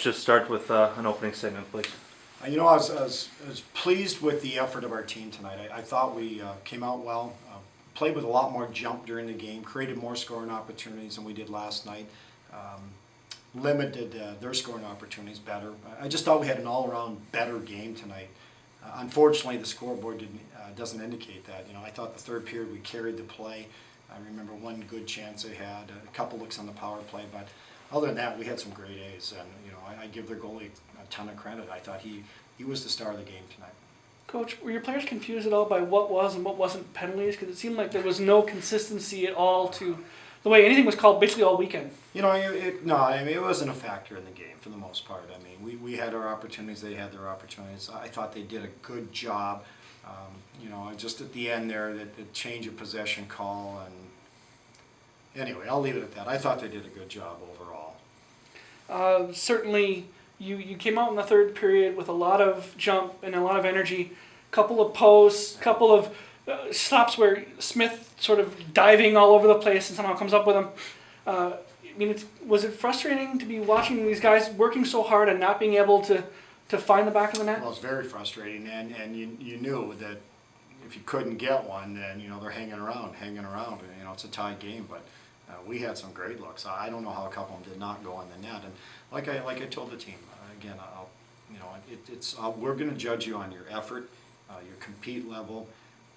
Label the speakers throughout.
Speaker 1: Just start with an opening statement, please.
Speaker 2: I was pleased with the effort of our team tonight. I thought we came out well, played with a lot more jump during the game, created more scoring opportunities than we did last night, limited their scoring opportunities better. I just thought we had an all-around better game tonight. Unfortunately, the scoreboard doesn't indicate that. I thought the third period we carried the play. I remember one good chance they had, a couple looks on the power play, but other than that, we had some great A's, and I give their goalie a ton of credit. I thought he was the star of the game tonight.
Speaker 3: Coach, were your players confused at all by what was and what wasn't penalties? Because it seemed like there was no consistency at all to the way anything was called basically all weekend.
Speaker 2: It wasn't a factor in the game for the most part. I mean, we had our opportunities, they had their opportunities. I thought they did a good job. Just at the end there, the change of possession call, and anyway, I'll leave it at that. I thought they did a good job overall.
Speaker 3: Certainly, you came out in the third period with a lot of jump and a lot of energy, couple of posts, couple of stops where Smith sort of diving all over the place and somehow comes up with them. Was it frustrating to be watching these guys working so hard and not being able to find the back of the net?
Speaker 2: Well, it's very frustrating, and you knew that if you couldn't get one, then they're hanging around. It's a tied game, but we had some great looks. I don't know how a couple of them did not go in the net, and like I told the team again, we're going to judge you on your effort, your compete level,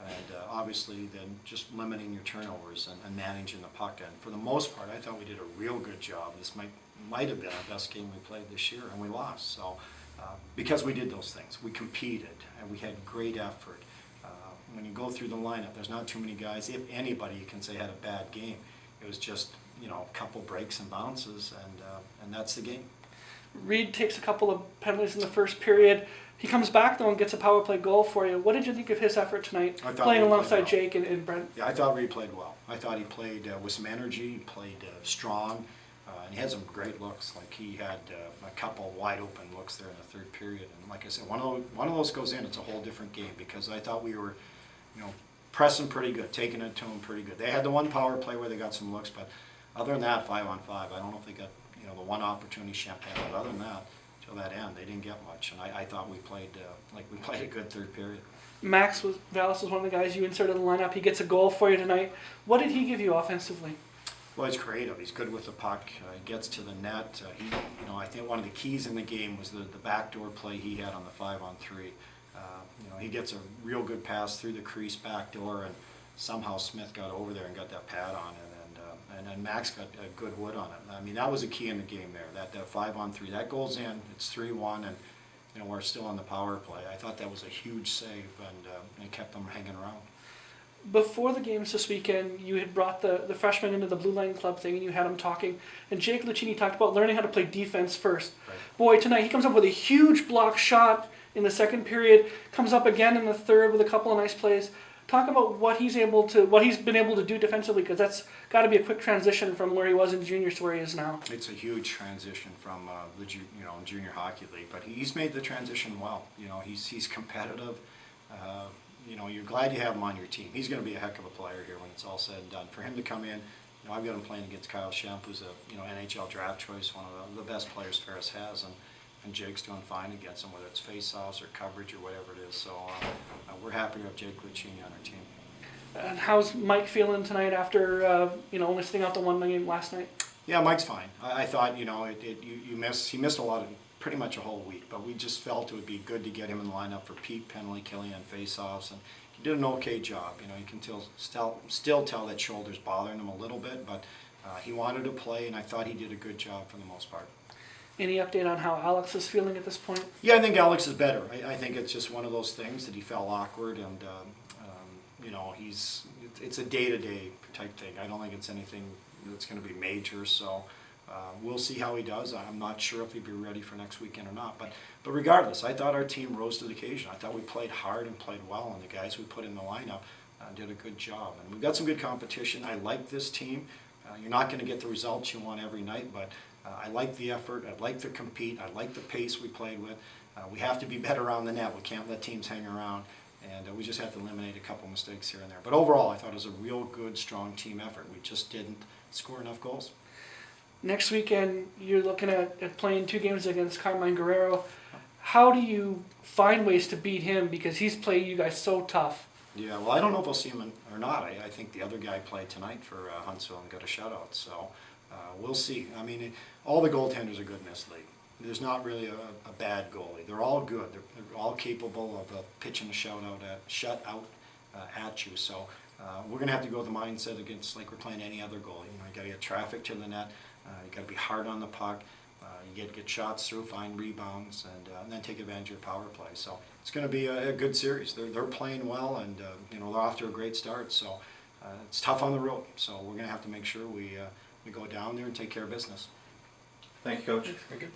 Speaker 2: and obviously then just limiting your turnovers and managing the puck. And for the most part, I thought we did a real good job. This might have been our best game we played this year, and we lost. So because we did those things, we competed and we had great effort. When you go through the lineup, there's not too many guys, if anybody, you can say had a bad game. It was just a couple breaks and bounces, and that's the game.
Speaker 3: Reed takes a couple of penalties in the first period. He comes back though and gets a power play goal for you. What did you think of his effort tonight, playing alongside Jake and Brent?
Speaker 2: Yeah, I thought Reed played well. I thought he played with some energy. He played strong, and he had some great looks. Like he had a couple wide open looks there in the third period. And like I said, one of those goes in, it's a whole different game, because I thought we were, pressing pretty good, taking it to them pretty good. They had the one power play where they got some looks, but other than that, 5-on-5, I don't know if they got the one opportunity Champagne, but other than that, till that end, they didn't get much. And I thought we played we played a good third period.
Speaker 3: Max Vallis was one of the guys you inserted in the lineup. He gets a goal for you tonight. What did he give you offensively?
Speaker 2: Well, he's creative. He's good with the puck. He gets to the net. I think one of the keys in the game was the backdoor play he had on the 5-on-3. He gets a real good pass through the crease backdoor, and somehow Smith got over there and got that pad on it, and then Max got a good wood on it. I mean, that was a key in the game there. That 5-on-3, that goes in. It's 3-1, and we're still on the power play. I thought that was a huge save, and it kept them hanging around.
Speaker 3: Before the games this weekend, you had brought the freshmen into the Blue Line Club thing, and you had them talking. And Jacob Lucicini talked about learning how to play defense first.
Speaker 2: Right.
Speaker 3: Boy, tonight he comes up with a huge block shot in the second period, comes up again in the third with a couple of nice plays. Talk about what he's been able to do defensively, because that's got to be a quick transition from where he was in juniors to where he is now.
Speaker 2: It's a huge transition from the junior hockey league, but he's made the transition well. He's competitive. You're glad you have him on your team. He's going to be a heck of a player here when it's all said and done. For him to come in, I've got him playing against Kyle Schemp, who's a NHL draft choice, one of the best players Ferris has, and Jake's doing fine against him, whether it's face-offs or coverage or whatever it is. So we're happy to have Jacob Lucicini on our team.
Speaker 3: And how's Mike feeling tonight after only sitting out the one game last night?
Speaker 2: Yeah, Mike's fine. I thought he missed a lot of pretty much a whole week, but we just felt it would be good to get him in the lineup for Pete, penalty killing, and face-offs, and he did an okay job. You can still tell that shoulder's bothering him a little bit, but he wanted to play, and I thought he did a good job for the most part.
Speaker 3: Any update on how Alex is feeling at this point?
Speaker 2: Yeah, I think Alex is better. I think it's just one of those things that he felt awkward, and it's a day-to-day type thing. I don't think it's anything that's going to be major, so we'll see how he does. I'm not sure if he'll be ready for next weekend or not, but regardless, I thought our team rose to the occasion. I thought we played hard and played well, and the guys we put in the lineup did a good job. And we've got some good competition. I like this team. You're not going to get the results you want every night, but I like the effort. I like the compete. I like the pace we played with. We have to be better around the net. We can't let teams hang around, and we just have to eliminate a couple mistakes here and there. But overall, I thought it was a real good, strong team effort. We just didn't score enough goals.
Speaker 3: Next weekend, you're looking at playing 2 games against Carmine Guerrero. How do you find ways to beat him? Because he's played you guys so tough.
Speaker 2: Yeah, well, I don't know if we'll see him or not. I think the other guy played tonight for Huntsville and got a shutout, so we'll see. I mean, all the goaltenders are good in this league. There's not really a bad goalie. They're all good. They're all capable of pitching a shutout at you. So we're going to have to go with the mindset against like we're playing any other goalie. You know, you got to get traffic to the net. You got to be hard on the puck. You get shots through, find rebounds, and then take advantage of your power play. So it's going to be a good series. They're playing well, and you know, they're off to a great start. So it's tough on the road. So we're going to have to make sure we go down there and take care of business.
Speaker 1: Thank you, Coach.
Speaker 2: Thank you.